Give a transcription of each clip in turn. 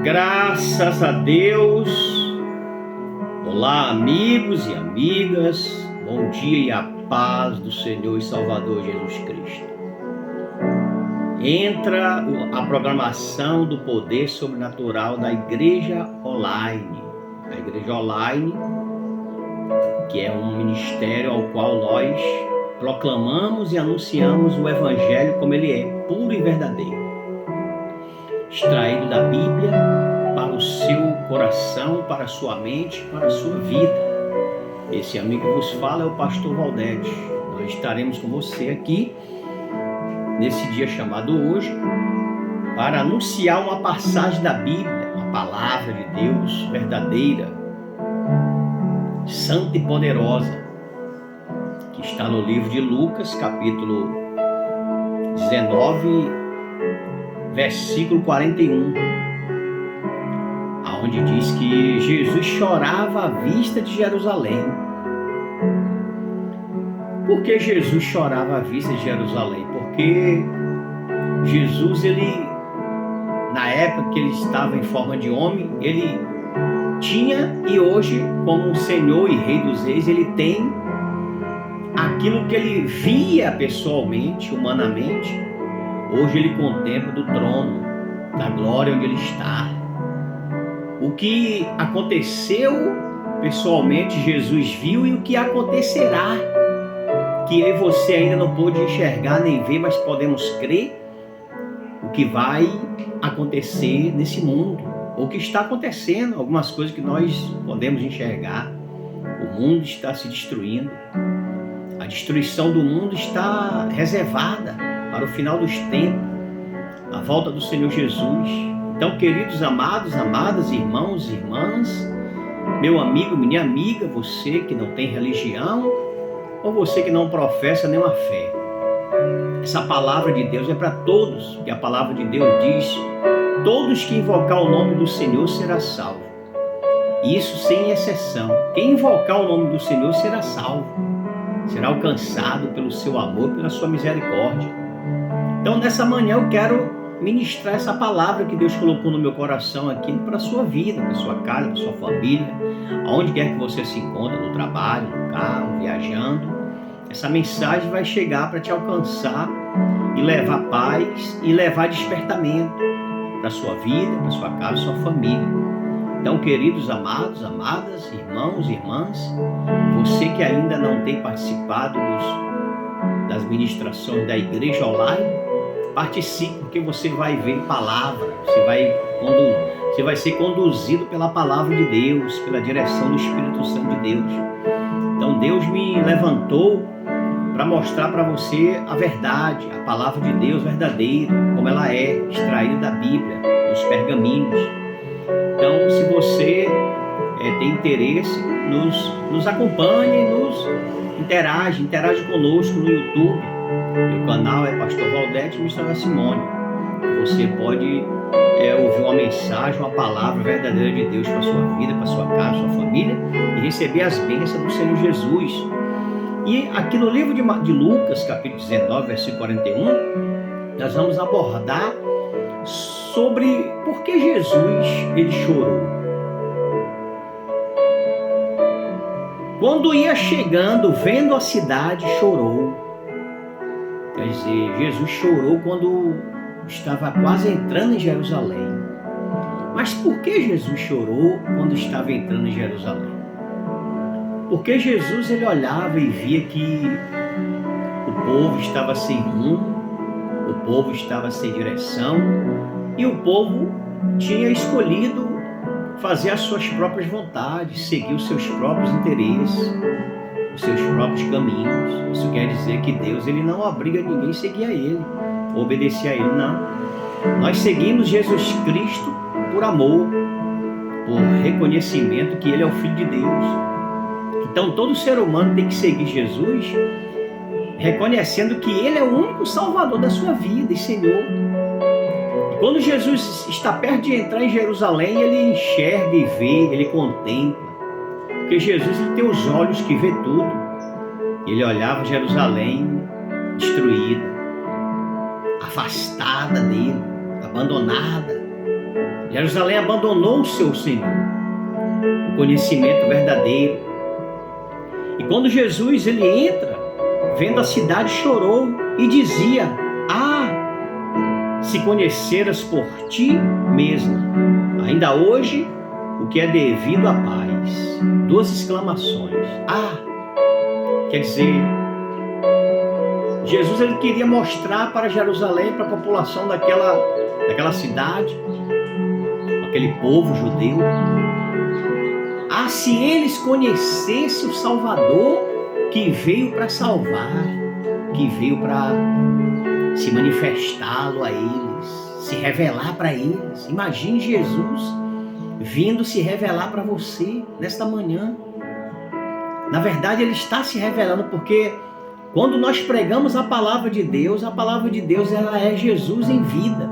Graças a Deus. Olá, amigos e amigas. Bom dia e a paz do Senhor e Salvador Jesus Cristo. Entra a programação do poder sobrenatural da Igreja Online. A Igreja Online, que é um ministério ao qual nós proclamamos e anunciamos o Evangelho como ele é, puro e verdadeiro, extraído da Bíblia para o seu coração, para a sua mente, para a sua vida. Esse amigo que vos fala é o pastor Valdete. Nós estaremos com você aqui nesse dia chamado hoje para anunciar uma passagem da Bíblia, uma palavra de Deus verdadeira, santa e poderosa, que está no livro de Lucas, capítulo 19, versículo 41, aonde diz que Jesus chorava à vista de Jerusalém. Por que Jesus chorava à vista de Jerusalém? Porque Jesus, na época que ele estava em forma de homem, ele tinha, e hoje, como Senhor e Rei dos Reis, ele tem aquilo que ele via pessoalmente, humanamente. Hoje ele contempla do trono, da glória onde ele está. O que aconteceu pessoalmente, Jesus viu, e o que acontecerá, que eu e você ainda não pôde enxergar nem ver, mas podemos crer, o que vai acontecer nesse mundo, o que está acontecendo, algumas coisas que nós podemos enxergar. O mundo está se destruindo, a destruição do mundo está reservada para o final dos tempos, a volta do Senhor Jesus. Então, queridos amados, amadas, irmãos e irmãs, meu amigo, minha amiga, você que não tem religião, ou você que não professa nenhuma fé, essa palavra de Deus é para todos, e a palavra de Deus diz: todos que invocar o nome do Senhor será salvo. Isso sem exceção. Quem invocar o nome do Senhor será salvo, será alcançado pelo seu amor, pela sua misericórdia. Então, nessa manhã eu quero ministrar essa palavra que Deus colocou no meu coração aqui para a sua vida, para a sua casa, para a sua família, aonde quer que você se encontre, no trabalho, no carro, viajando. Essa mensagem vai chegar para te alcançar e levar paz e levar despertamento para a sua vida, para a sua casa, para a sua família. Então, queridos amados, amadas, irmãos e irmãs, você que ainda não tem participado das ministrações da Igreja Online, participe, porque você vai ver palavra, você vai ser conduzido pela palavra de Deus, pela direção do Espírito Santo de Deus. Então Deus me levantou para mostrar para você a verdade, a palavra de Deus verdadeira, como ela é, extraída da Bíblia, dos pergaminhos. Então, se você tem interesse, nos acompanhe, interage conosco no YouTube. Meu canal é Pastor Valdete Missionária Simone. Você pode ouvir uma mensagem, uma palavra verdadeira de Deus para a sua vida, para a sua casa, para a sua família, e receber as bênçãos do Senhor Jesus. E aqui no livro de Lucas, capítulo 19, versículo 41, nós vamos abordar sobre por que Jesus ele chorou. Quando ia chegando, vendo a cidade, chorou. Quer dizer, Jesus chorou quando estava quase entrando em Jerusalém. Mas por que Jesus chorou quando estava entrando em Jerusalém? Porque Jesus ele olhava e via que o povo estava sem rumo, o povo estava sem direção, e o povo tinha escolhido fazer as suas próprias vontades, seguir os seus próprios interesses, os seus próprios caminhos. Isso quer dizer que Deus ele não obriga ninguém a seguir a Ele, obedecer a Ele, não. Nós seguimos Jesus Cristo por amor, por reconhecimento que Ele é o Filho de Deus. Então todo ser humano tem que seguir Jesus, reconhecendo que Ele é o único Salvador da sua vida e Senhor. E quando Jesus está perto de entrar em Jerusalém, Ele enxerga e vê, Ele contempla. Porque Jesus ele tem os olhos que vê tudo. Ele olhava Jerusalém destruída, afastada dele, abandonada. Jerusalém abandonou o seu Senhor, o conhecimento verdadeiro. E quando Jesus ele entra, vendo a cidade, chorou e dizia: ah, se conheceras por ti mesma, ainda hoje, o que é devido à paz. Duas exclamações. Ah, quer dizer, Jesus ele queria mostrar para Jerusalém, para a população daquela cidade, aquele povo judeu, se eles conhecessem o Salvador que veio para salvar, que veio para se manifestá-lo a eles, se revelar para eles. Imagine Jesus vindo se revelar para você nesta manhã. Na verdade, ele está se revelando, porque quando nós pregamos a palavra de Deus ela é Jesus em vida.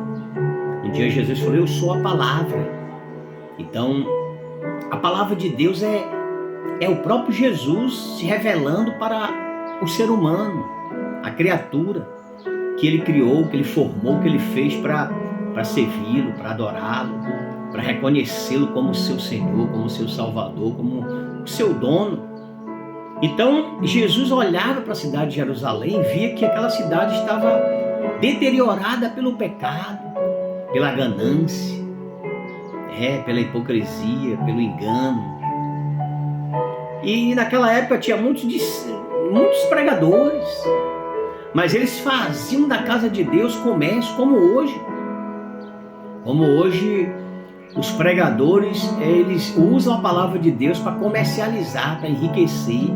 Um dia Jesus falou: eu sou a palavra. Então, a palavra de Deus é o próprio Jesus se revelando para o ser humano, a criatura que ele criou, que ele formou, que ele fez para servi-lo, para adorá-lo, para reconhecê-lo como seu Senhor, como seu Salvador, como o seu dono. Então, Jesus olhava para a cidade de Jerusalém e via que aquela cidade estava deteriorada pelo pecado, pela ganância, pela hipocrisia, pelo engano. E naquela época tinha muitos pregadores, mas eles faziam da casa de Deus comércio, como hoje. Como hoje os pregadores, eles usam a palavra de Deus para comercializar, para enriquecer,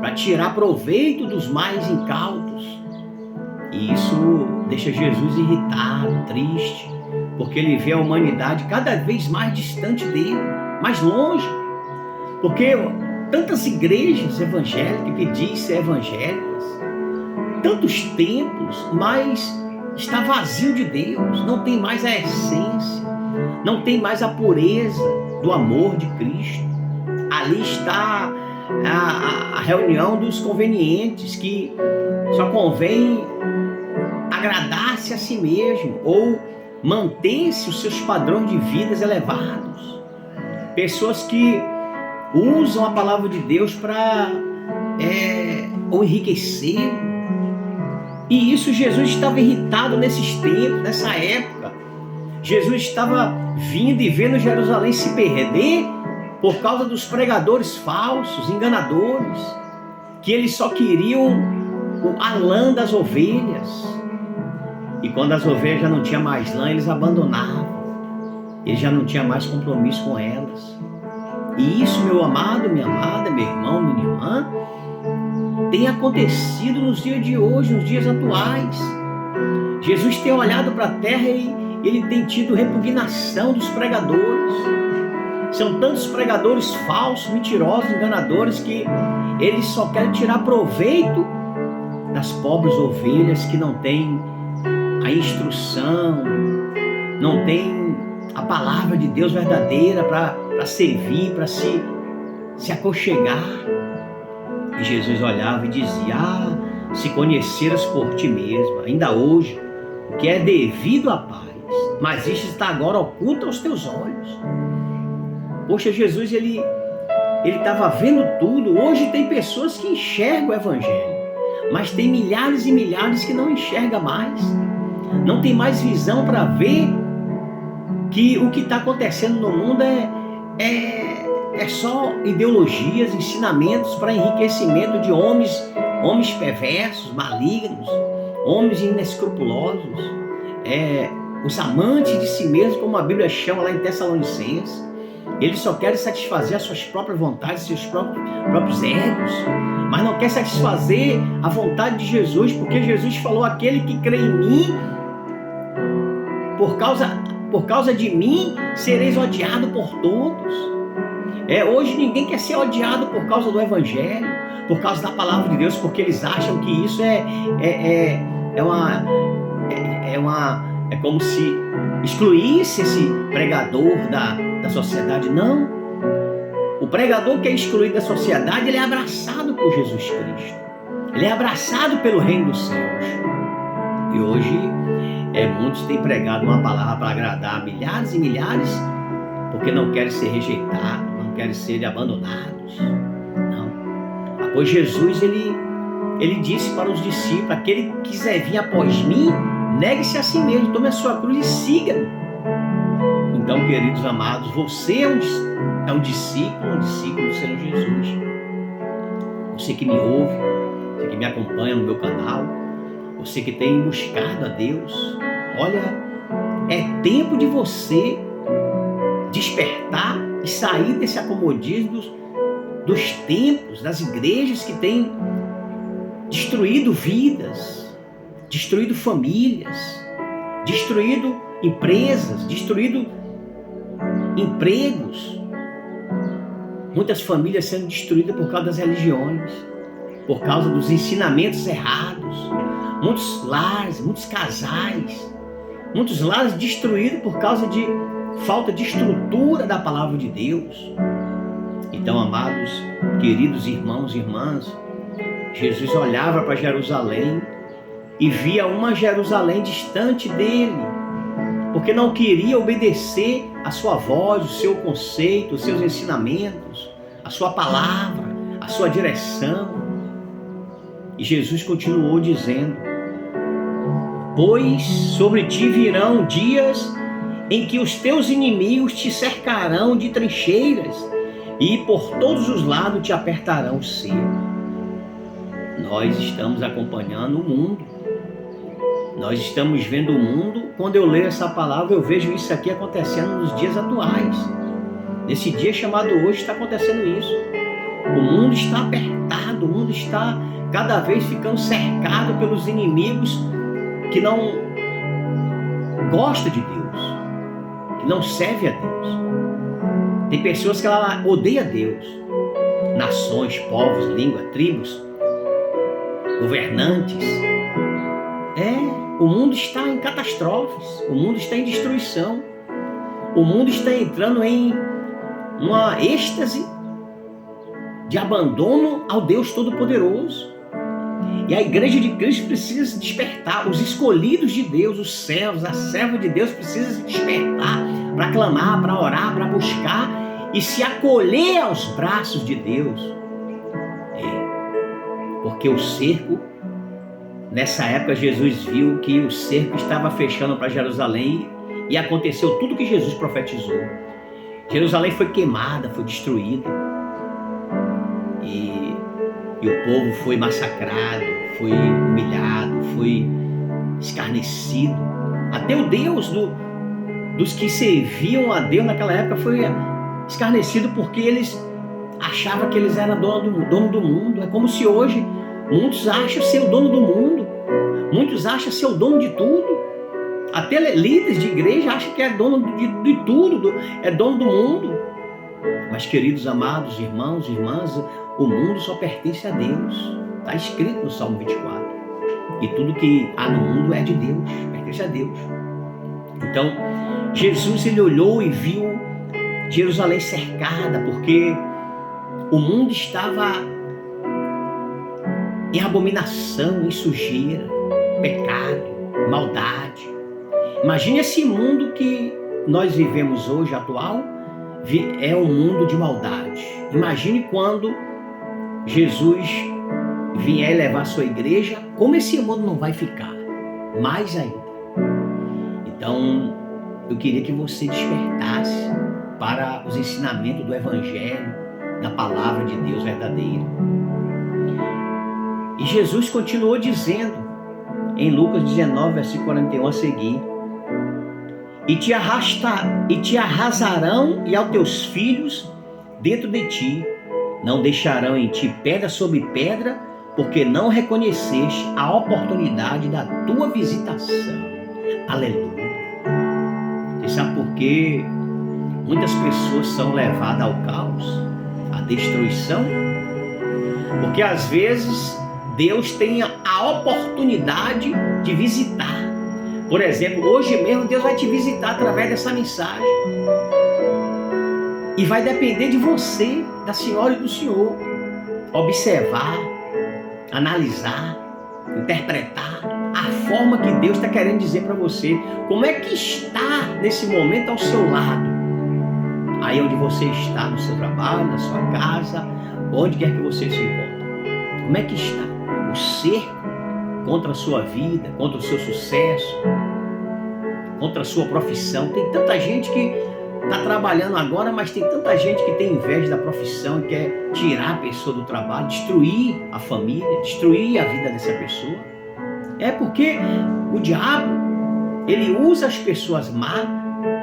para tirar proveito dos mais incautos. E isso deixa Jesus irritado, triste, porque ele vê a humanidade cada vez mais distante dele, mais longe. Porque tantas igrejas evangélicas que dizem ser evangélicas, tantos templos, mas está vazio de Deus, não tem mais a essência, não tem mais a pureza do amor de Cristo. Ali está a reunião dos convenientes, que só convém agradar-se a si mesmo ou manter-se os seus padrões de vidas elevados. Pessoas que usam a palavra de Deus para o enriquecer. E isso Jesus estava irritado nesses tempos, nessa época. Jesus estava vindo e vendo Jerusalém se perder por causa dos pregadores falsos, enganadores, que eles só queriam a lã das ovelhas. E quando as ovelhas já não tinham mais lã, eles abandonavam. Eles já não tinham mais compromisso com elas. E isso, meu amado, minha amada, meu irmão, minha irmã, tem acontecido nos dias de hoje, nos dias atuais. Jesus tem olhado para a terra e ele tem tido repugnação dos pregadores. São tantos pregadores falsos, mentirosos, enganadores, que eles só querem tirar proveito das pobres ovelhas que não têm a instrução, não têm a palavra de Deus verdadeira para servir, para se aconchegar. E Jesus olhava e dizia: se conheceras por ti mesma, ainda hoje, o que é devido à paz, mas isto está agora oculto aos teus olhos. Poxa, Jesus, ele estava vendo tudo. Hoje tem pessoas que enxergam o Evangelho, mas tem milhares e milhares que não enxergam mais. Não tem mais visão para ver que o que está acontecendo no mundo é só ideologias, ensinamentos para enriquecimento de homens perversos, malignos, homens inescrupulosos, os amantes de si mesmos, como a Bíblia chama lá em Tessalonicenses. Eles só querem satisfazer as suas próprias vontades, seus próprios egos, mas não quer satisfazer a vontade de Jesus, porque Jesus falou: aquele que crê em mim, por causa de mim, sereis odiado por todos. Hoje ninguém quer ser odiado por causa do Evangelho, por causa da palavra de Deus, porque eles acham que isso é como se excluísse esse pregador da sociedade. Não. O pregador que é excluído da sociedade, ele é abraçado por Jesus Cristo. Ele é abraçado pelo reino dos céus. E hoje Muitos têm pregado uma palavra para agradar milhares e milhares, porque não querem ser rejeitados, não querem ser abandonados. Não. Pois Jesus, ele disse para os discípulos: aquele que quiser vir após mim, negue-se a si mesmo, tome a sua cruz e siga-me. Então, queridos amados, você é um discípulo do Senhor Jesus. Você que me ouve, você que me acompanha no meu canal, você que tem buscado a Deus, olha, é tempo de você despertar e sair desse acomodismo dos templos, das igrejas que têm destruído vidas, destruído famílias, destruído empresas, destruído empregos. Muitas famílias sendo destruídas por causa das religiões, por causa dos ensinamentos errados. Muitos lares, muitos casais, muitos lares destruídos por causa de falta de estrutura da palavra de Deus. Então, amados, queridos irmãos e irmãs, Jesus olhava para Jerusalém e via uma Jerusalém distante dele, porque não queria obedecer a sua voz, o seu conceito, os seus ensinamentos, a sua palavra, a sua direção. E Jesus continuou dizendo: pois sobre ti virão dias em que os teus inimigos te cercarão de trincheiras e por todos os lados te apertarão o cerco. Nós estamos acompanhando o mundo. Nós estamos vendo o mundo. Quando eu leio essa palavra, eu vejo isso aqui acontecendo nos dias atuais. Nesse dia chamado hoje está acontecendo isso. O mundo está apertado, o mundo está cada vez ficando cercado pelos inimigos que não gostam de Deus, que não servem a Deus. Tem pessoas que ela odeia Deus. Nações, povos, língua, tribos, governantes. O mundo está em catástrofes, o mundo está em destruição, o mundo está entrando em uma êxtase de abandono ao Deus Todo-Poderoso. E a igreja de Cristo precisa se despertar, os escolhidos de Deus, os servos, a serva de Deus precisa se despertar para clamar, para orar, para buscar e se acolher aos braços de Deus. Porque o cerco, nessa época Jesus viu que o cerco estava fechando para Jerusalém e aconteceu tudo que Jesus profetizou. Jerusalém foi queimada, foi destruída. E o povo foi massacrado, foi humilhado, foi escarnecido. Até o Deus dos que serviam a Deus naquela época foi escarnecido porque eles achavam que eles eram dono do mundo. É como se hoje muitos acham ser o dono do mundo. Muitos acham ser o dono de tudo. Até líderes de igreja acham que é dono de tudo, é dono do mundo. Mas, queridos amados, irmãos e irmãs, o mundo só pertence a Deus. Está escrito no Salmo 24. E tudo que há no mundo é de Deus, pertence a Deus. Então, Jesus, ele olhou e viu Jerusalém cercada, porque o mundo estava em abominação, em sujeira, pecado, maldade. Imagine esse mundo que nós vivemos hoje, atual, é um mundo de maldade. Imagine quando Jesus vier levar a sua igreja, como esse mundo não vai ficar, mais ainda. Então, eu queria que você despertasse para os ensinamentos do Evangelho, da palavra de Deus verdadeira. E Jesus continuou dizendo, em Lucas 19, versículo 41 a seguir: e te arrasarão e aos teus filhos dentro de ti, não deixarão em ti pedra sobre pedra, porque não reconheceste a oportunidade da tua visitação. Aleluia. Você sabe por que muitas pessoas são levadas ao caos, à destruição? Porque às vezes Deus tem a oportunidade de visitar. Por exemplo, hoje mesmo Deus vai te visitar através dessa mensagem. E vai depender de você, da senhora e do senhor, observar, analisar, interpretar, a forma que Deus está querendo dizer para você. Como é que está nesse momento ao seu lado? Aí onde você está, no seu trabalho, na sua casa, onde quer que você se encontre. Como é que está o cerco contra a sua vida, contra o seu sucesso, contra a sua profissão? Tem tanta gente que está trabalhando agora, mas tem tanta gente que tem inveja da profissão e quer tirar a pessoa do trabalho, destruir a família, destruir a vida dessa pessoa. É porque o diabo, ele usa as pessoas más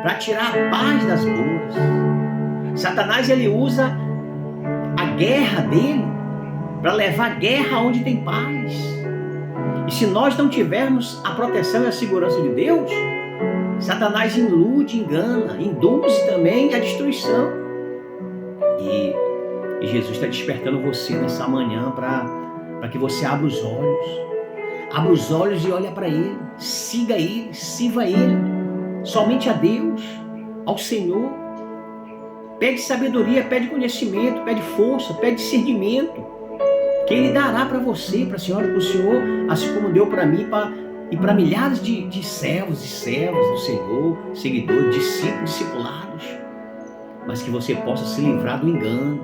para tirar a paz das boas. Satanás, ele usa a guerra dele para levar guerra onde tem paz. E se nós não tivermos a proteção e a segurança de Deus, Satanás ilude, engana, induz também a destruição. E Jesus está despertando você nessa manhã para que você abra os olhos. Abra os olhos e olha para Ele. Siga Ele, sirva Ele. Somente a Deus, ao Senhor. Pede sabedoria, pede conhecimento, pede força, pede discernimento. Que Ele dará para você, para a senhora, para o Senhor, assim como deu para mim, e para milhares de servos e servas do Senhor, seguidores, discípulos, discipulados. Mas que você possa se livrar do engano,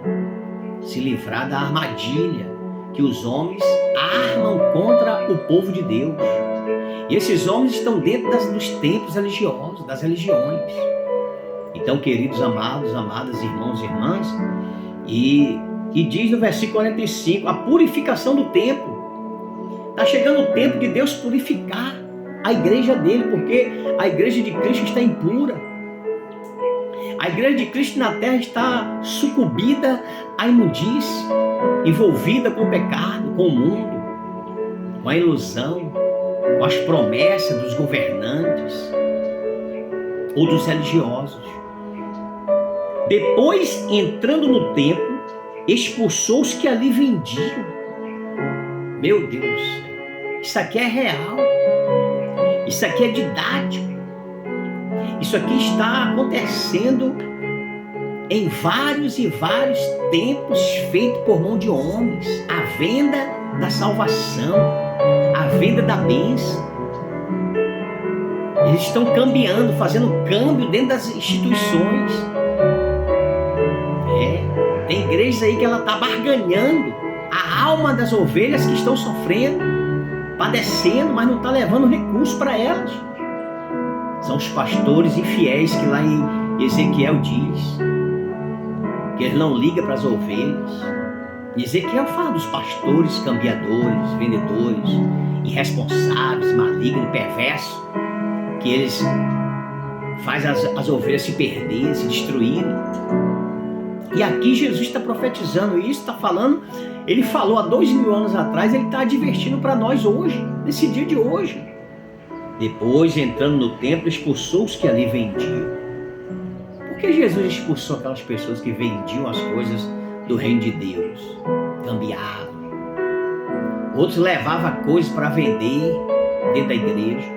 se livrar da armadilha que os homens armam contra o povo de Deus. E esses homens estão dentro dos templos religiosos, das religiões. Então, queridos amados, amadas, irmãos e irmãs, e diz no versículo 45, a purificação do templo. Está chegando o tempo de Deus purificar a igreja dele, porque a igreja de Cristo está impura. A igreja de Cristo na terra está sucumbida à imundície, envolvida com o pecado, com o mundo, com a ilusão, com as promessas dos governantes ou dos religiosos. Depois, entrando no templo, expulsou os que ali vendiam. Meu Deus, isso aqui é real, isso aqui é didático, isso aqui está acontecendo em vários e vários templos feitos por mão de homens. A venda da salvação, a venda da bênção. Eles estão cambiando, fazendo câmbio dentro das instituições. Tem igrejas aí que ela está barganhando a alma das ovelhas que estão sofrendo, padecendo, mas não está levando recurso para elas. São os pastores infiéis que lá em Ezequiel diz que eles não ligam para as ovelhas. Ezequiel fala dos pastores cambiadores, vendedores, irresponsáveis, malignos, perversos, que eles fazem as ovelhas se perderem, se destruírem. E aqui Jesus está profetizando isso, está falando, ele falou há 2000 anos atrás, ele está advertindo para nós hoje, nesse dia de hoje. Depois, entrando no templo, expulsou os que ali vendiam. Por que Jesus expulsou aquelas pessoas que vendiam as coisas do reino de Deus? Cambiavam. Outros levavam coisas para vender dentro da igreja.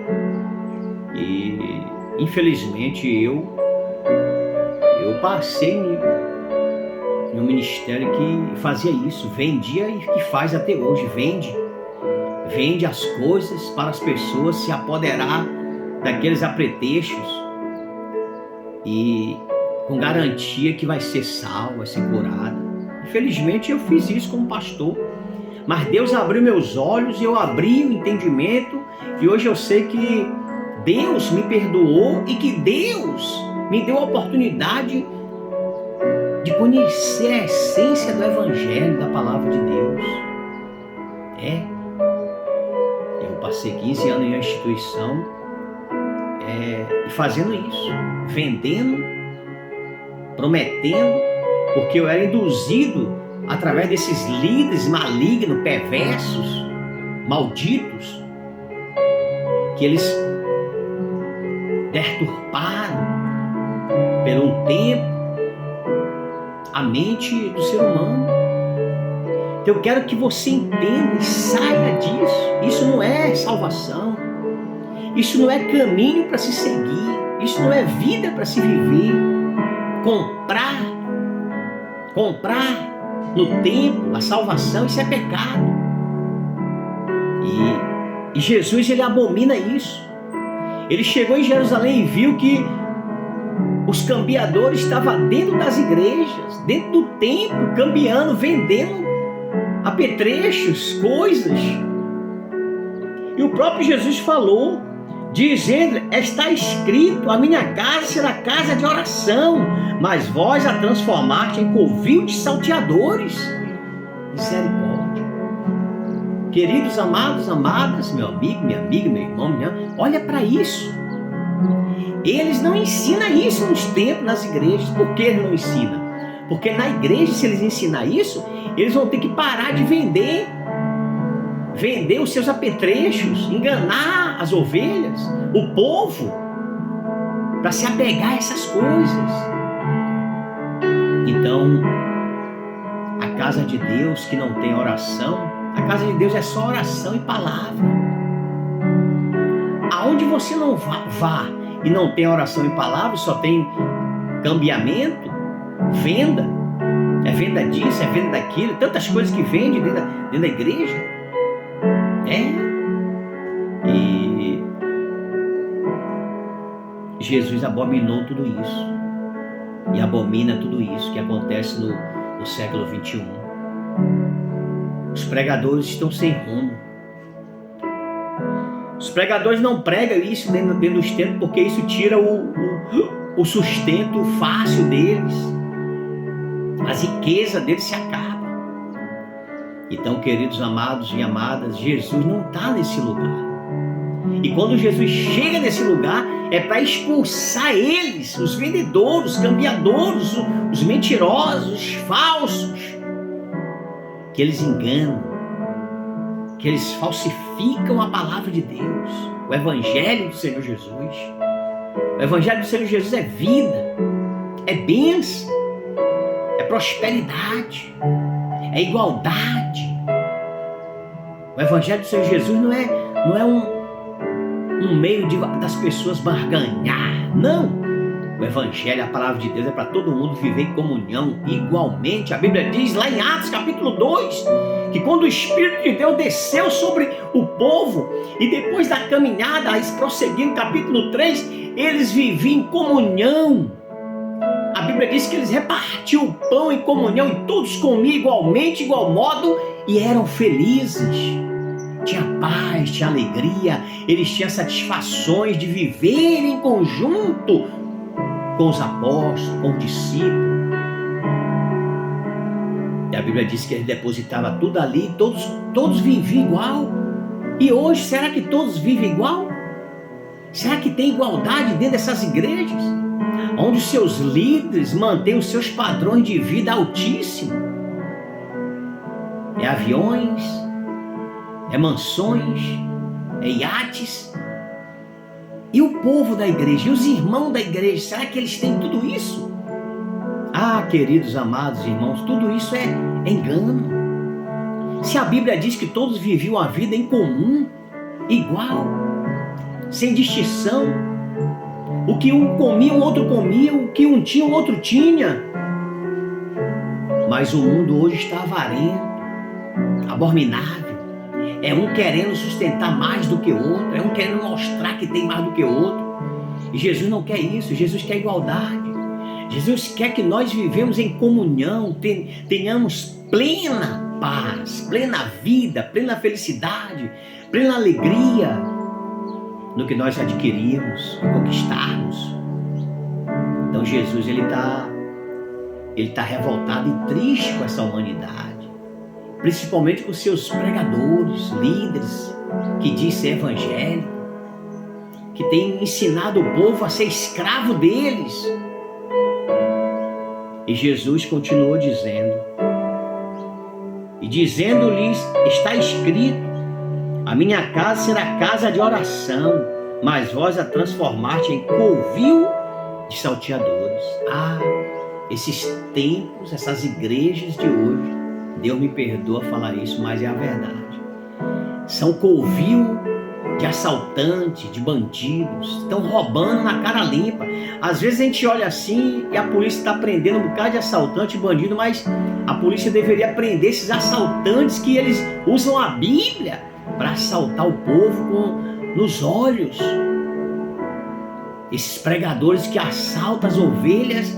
E, infelizmente, eu passei no ministério que fazia isso, vendia e que faz até hoje, vende as coisas para as pessoas se apoderar daqueles apetrechos e com garantia que vai ser salvo, vai ser curado. Infelizmente eu fiz isso como pastor, mas Deus abriu meus olhos e eu abri o entendimento e hoje eu sei que Deus me perdoou e que Deus me deu a oportunidade de conhecer a essência do Evangelho, da Palavra de Deus. Eu passei 15 anos em uma instituição fazendo isso, vendendo, prometendo, porque eu era induzido através desses líderes malignos, perversos, malditos, que eles deturparam por um tempo a mente do ser humano. Então eu quero que você entenda e saia disso. Isso não é salvação. Isso não é caminho para se seguir. Isso não é vida para se viver. Comprar no templo a salvação, isso é pecado. E Jesus, ele abomina isso. Ele chegou em Jerusalém e viu que os cambiadores estavam dentro das igrejas, dentro do templo, cambiando, vendendo apetrechos, coisas. E o próprio Jesus falou, dizendo: está escrito, a minha casa será casa de oração, mas vós a transformaste em covil de salteadores. Misericórdia. Queridos amados, amadas, meu amigo, minha amiga, meu irmão, olha para isso. Eles não ensinam isso nos templos, nas igrejas. Por que eles não ensinam? Porque na igreja, se eles ensinar isso, eles vão ter que parar de vender os seus apetrechos, enganar as ovelhas, o povo, para se apegar a essas coisas. Então, a casa de Deus que não tem oração, a casa de Deus é só oração e palavra. Aonde você não vá e não tem oração e palavra, só tem cambiamento, venda, é venda disso, é venda daquilo, tantas coisas que vende dentro da igreja. E Jesus abominou tudo isso, e abomina tudo isso que acontece no século 21. Os pregadores estão sem rumo. Os pregadores não pregam isso dentro dos templos, porque isso tira o sustento fácil deles, a riqueza deles se acaba. Então, queridos amados e amadas, Jesus não está nesse lugar. E quando Jesus chega nesse lugar, é para expulsar eles, os vendedores, os cambiadores, os mentirosos, os falsos, que eles enganam, que eles falsificam a palavra de Deus, o Evangelho do Senhor Jesus. O Evangelho do Senhor Jesus é vida, é bênção, é prosperidade, é igualdade. O Evangelho do Senhor Jesus não é um meio das pessoas barganhar, não. O Evangelho, a palavra de Deus, é para todo mundo viver em comunhão igualmente. A Bíblia diz lá em Atos capítulo 2, que quando o Espírito de Deus desceu sobre o povo, e depois da caminhada, prosseguindo capítulo 3, eles viviam em comunhão. A Bíblia diz que eles repartiam o pão em comunhão, e todos comiam igualmente, igual modo, e eram felizes. Tinha paz, tinha alegria, eles tinham satisfações de viver em conjunto com os apóstolos, com os discípulos. E a Bíblia diz que ele depositava tudo ali, todos viviam igual. E hoje, será que todos vivem igual? Será que tem igualdade dentro dessas igrejas? Onde os seus líderes mantêm os seus padrões de vida altíssimos? É aviões, é mansões, é iates. E o povo da igreja, e os irmãos da igreja, será que eles têm tudo isso? Ah, queridos amados irmãos, tudo isso é engano. Se a Bíblia diz que todos viviam a vida em comum, igual, sem distinção, o que um comia, o outro comia, o que um tinha, o outro tinha. Mas o mundo hoje está avarento, abominável. É um querendo sustentar mais do que o outro, é um querendo mostrar que tem mais do que o outro. E Jesus não quer isso, Jesus quer igualdade. Jesus quer que nós vivemos em comunhão, tenhamos plena paz, plena vida, plena felicidade, plena alegria no que nós adquirimos e conquistarmos. Então Jesus, ele está revoltado e triste com essa humanidade, principalmente com seus pregadores, líderes, que diz ser evangélico, que tem ensinado o povo a ser escravo deles. E Jesus continuou dizendo, e dizendo-lhes, está escrito, a minha casa será casa de oração, mas vós a transformaste em covil de salteadores. Ah, esses templos, essas igrejas de hoje, Deus me perdoa falar isso, mas é a verdade. São covil de assaltantes, de bandidos, estão roubando na cara limpa. Às vezes a gente olha assim e a polícia está prendendo um bocado de assaltante e bandido, mas a polícia deveria prender esses assaltantes que eles usam a Bíblia para assaltar o povo nos olhos. Esses pregadores que assaltam as ovelhas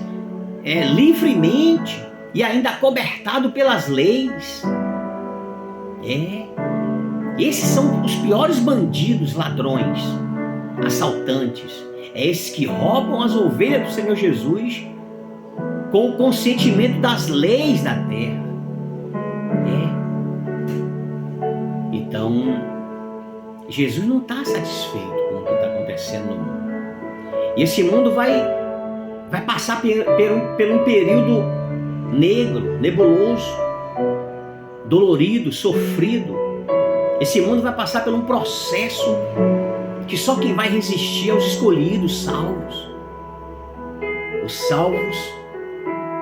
livremente e ainda acobertado pelas leis. Esses são os piores bandidos, ladrões, assaltantes. Esses que roubam as ovelhas do Senhor Jesus com o consentimento das leis da terra. Então, Jesus não está satisfeito com o que está acontecendo no mundo. E esse mundo vai passar por um período negro, nebuloso, dolorido, sofrido. Esse mundo vai passar por um processo que só quem vai resistir é os escolhidos, salvos. Os salvos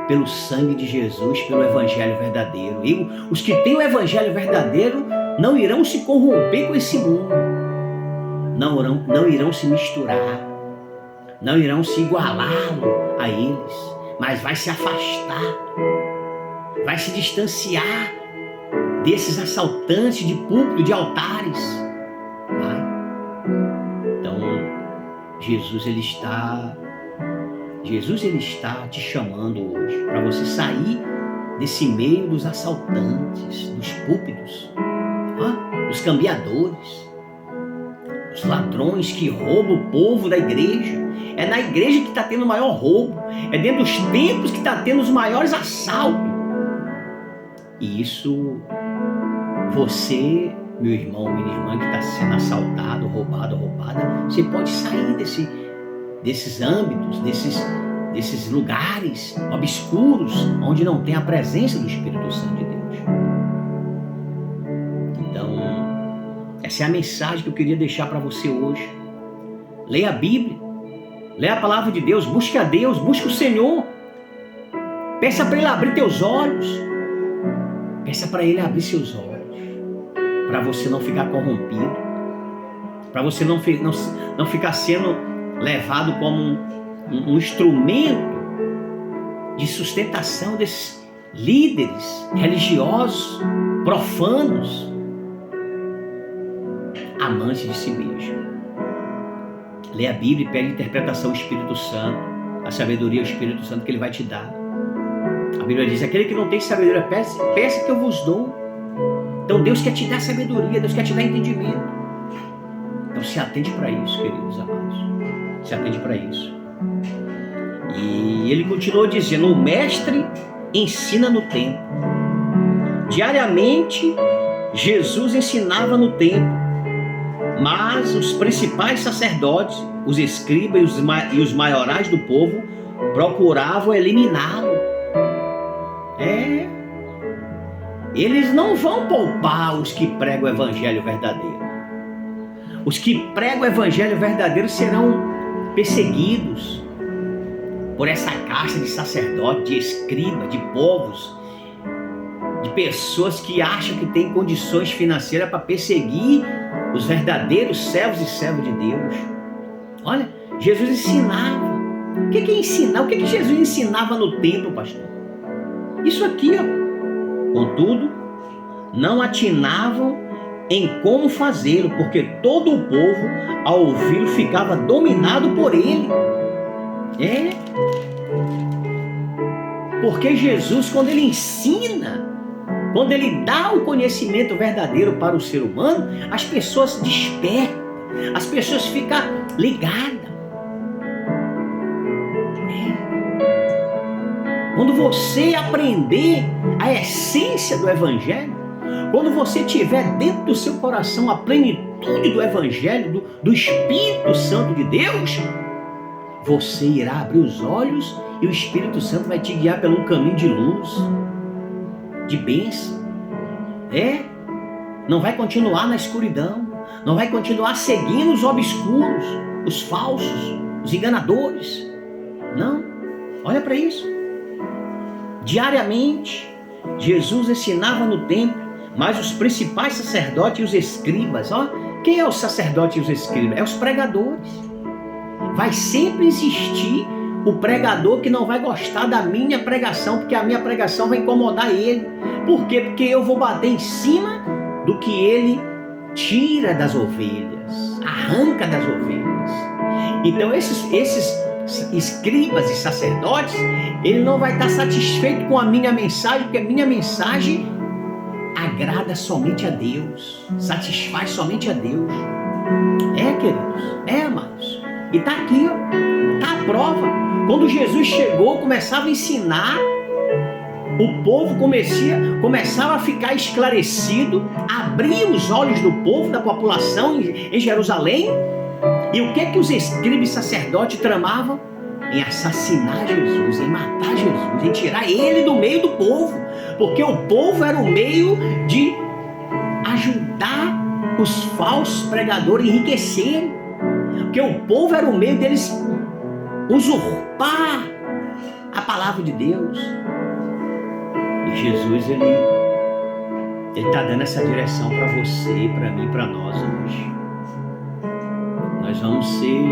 pelo sangue de Jesus, pelo Evangelho verdadeiro. E os que têm o Evangelho verdadeiro não irão se corromper com esse mundo. Não irão se misturar. Não irão se igualá-lo a eles. Mas vai se afastar. Vai se distanciar desses assaltantes de púlpito, de altares. Então, Jesus ele está te chamando hoje para você sair desse meio dos assaltantes, dos púlpitos, dos cambiadores, dos ladrões que roubam o povo da igreja. É na igreja que está tendo o maior roubo, é dentro dos templos que está tendo os maiores assaltos. E isso, você, meu irmão, minha irmã, que está sendo assaltado, roubado, roubada, você pode sair desses âmbitos, desses lugares obscuros, onde não tem a presença do Espírito Santo de Deus. Então, essa é a mensagem que eu queria deixar para você hoje. Leia a Bíblia, leia a palavra de Deus, busque a Deus, busque o Senhor. Peça para Ele abrir teus olhos. Peça para Ele abrir seus olhos, para você não ficar corrompido, para você não ficar sendo levado como um instrumento de sustentação desses líderes religiosos, profanos, amantes de si mesmo. Lê a Bíblia e pede interpretação ao Espírito Santo, a sabedoria ao Espírito Santo que Ele vai te dar. A Bíblia diz, aquele que não tem sabedoria, peça que eu vos dou. Então Deus quer te dar sabedoria, Deus quer te dar entendimento. Então se atende para isso, queridos amados. Se atende para isso. E ele continuou dizendo, o mestre ensina no templo. Diariamente, Jesus ensinava no templo. Mas os principais sacerdotes, os escribas e os maiorais do povo procuravam eliminá-lo. Eles não vão poupar os que pregam o Evangelho verdadeiro. Os que pregam o Evangelho verdadeiro serão perseguidos por essa casta de sacerdotes, de escribas, de povos, de pessoas que acham que têm condições financeiras para perseguir os verdadeiros servos e servas de Deus. Olha, Jesus ensinava. O que é ensinar? O que Jesus ensinava no templo, pastor? Isso aqui, Contudo, não atinavam em como fazê-lo, porque todo o povo, ao ouvi-lo, ficava dominado por ele. Porque Jesus, quando ele ensina, quando ele dá o conhecimento verdadeiro para o ser humano, as pessoas despertam, as pessoas ficam ligadas. Quando você aprender a essência do Evangelho, quando você tiver dentro do seu coração a plenitude do Evangelho, do Espírito Santo de Deus, você irá abrir os olhos e o Espírito Santo vai te guiar pelo caminho de luz, de bênção. Não vai continuar na escuridão, não vai continuar seguindo os obscuros, os falsos, os enganadores. Não, olha para isso. Diariamente, Jesus ensinava no templo, mas os principais sacerdotes e os escribas, quem é o sacerdote e os escribas? É os pregadores. Vai sempre existir o pregador que não vai gostar da minha pregação, porque a minha pregação vai incomodar ele. Por quê? Porque eu vou bater em cima do que ele tira das ovelhas, arranca das ovelhas. Então esses escribas e sacerdotes, ele não vai estar satisfeito com a minha mensagem, porque a minha mensagem agrada somente a Deus, satisfaz somente a Deus. Queridos, amados. E está aqui, está a prova. Quando Jesus chegou, começava a ensinar, o povo começava a ficar esclarecido, abria os olhos do povo, da população em Jerusalém. E o que os escribas e sacerdotes tramavam? Em assassinar Jesus, em matar Jesus, em tirar ele do meio do povo, porque o povo era o meio de ajudar os falsos pregadores a enriquecerem, porque o povo era o meio deles usurpar a palavra de Deus. E Jesus, ele está dando essa direção para você, para mim, para nós hoje. Nós vamos ser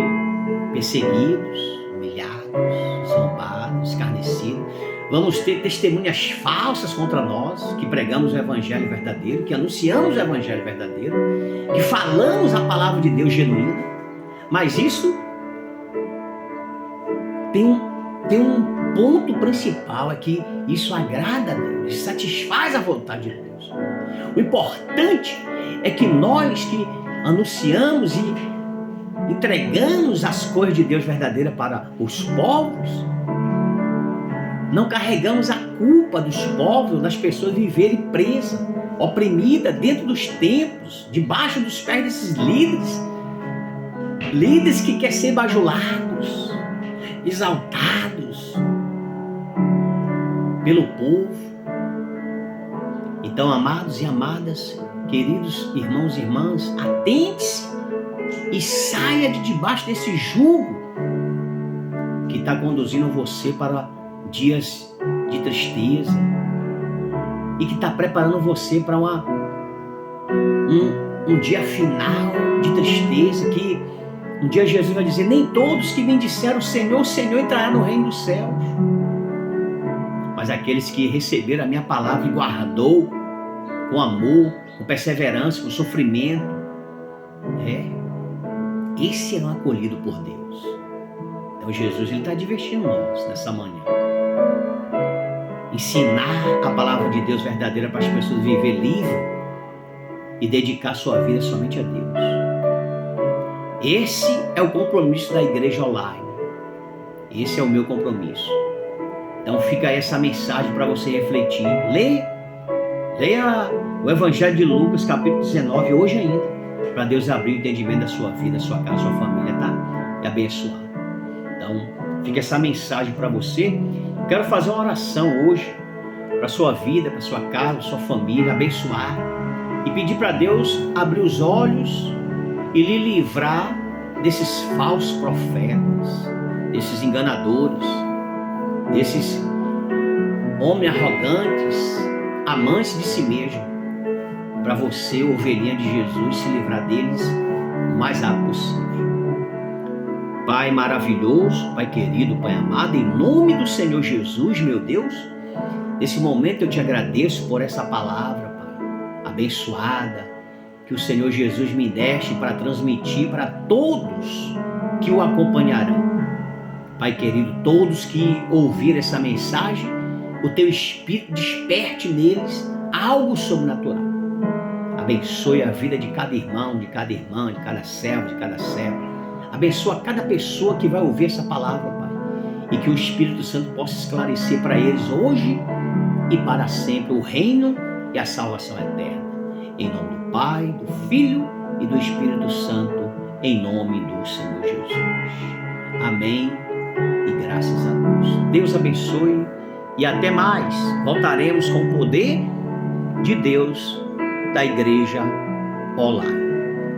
perseguidos, humilhados, zombados, escarnecidos. Vamos ter testemunhas falsas contra nós, que pregamos o evangelho verdadeiro, que anunciamos o evangelho verdadeiro, que falamos a palavra de Deus genuína. Mas isso tem um ponto principal, é que isso agrada a Deus, satisfaz a vontade de Deus. O importante é que nós que anunciamos e entregamos as coisas de Deus verdadeira para os povos, não carregamos a culpa dos povos, das pessoas viverem presas, oprimidas dentro dos templos, debaixo dos pés desses líderes que querem ser bajulados, exaltados pelo povo. Então, amados e amadas, queridos irmãos e irmãs, atente-se e saia de debaixo desse jugo que está conduzindo você para dias de tristeza e que está preparando você para um dia final de tristeza, que um dia Jesus vai dizer: nem todos que me disseram Senhor, Senhor entrarão no reino dos céus, mas aqueles que receberam a minha palavra e guardou com amor, com perseverança, com sofrimento, esses serão acolhidos por Deus. Então Jesus está divertindo nós nessa manhã. Ensinar a palavra de Deus verdadeira para as pessoas viver livre e dedicar sua vida somente a Deus. Esse é o compromisso da igreja online. Esse é o meu compromisso. Então fica aí essa mensagem para você refletir. Leia o Evangelho de Lucas, capítulo 19, hoje ainda, para Deus abrir o entendimento da sua vida, da sua casa, da sua família, tá? E abençoar. Então, fica essa mensagem para você. Quero fazer uma oração hoje para a sua vida, para a sua casa, para a sua família, abençoar e pedir para Deus abrir os olhos e lhe livrar desses falsos profetas, desses enganadores, desses homens arrogantes, amantes de si mesmo, para você, ovelhinha de Jesus, se livrar deles o mais rápido possível. Pai maravilhoso, Pai querido, Pai amado, em nome do Senhor Jesus, meu Deus, nesse momento eu te agradeço por essa palavra, Pai, abençoada, que o Senhor Jesus me deste para transmitir para todos que o acompanharão. Pai querido, todos que ouviram essa mensagem, o teu Espírito desperte neles algo sobrenatural. Abençoe a vida de cada irmão, de cada irmã, de cada servo, de cada serva. Abençoa cada pessoa que vai ouvir essa palavra, Pai. E que o Espírito Santo possa esclarecer para eles hoje e para sempre o reino e a salvação eterna. Em nome do Pai, do Filho e do Espírito Santo, em nome do Senhor Jesus. Amém e graças a Deus. Deus abençoe e até mais. Voltaremos com o poder de Deus da Igreja Online.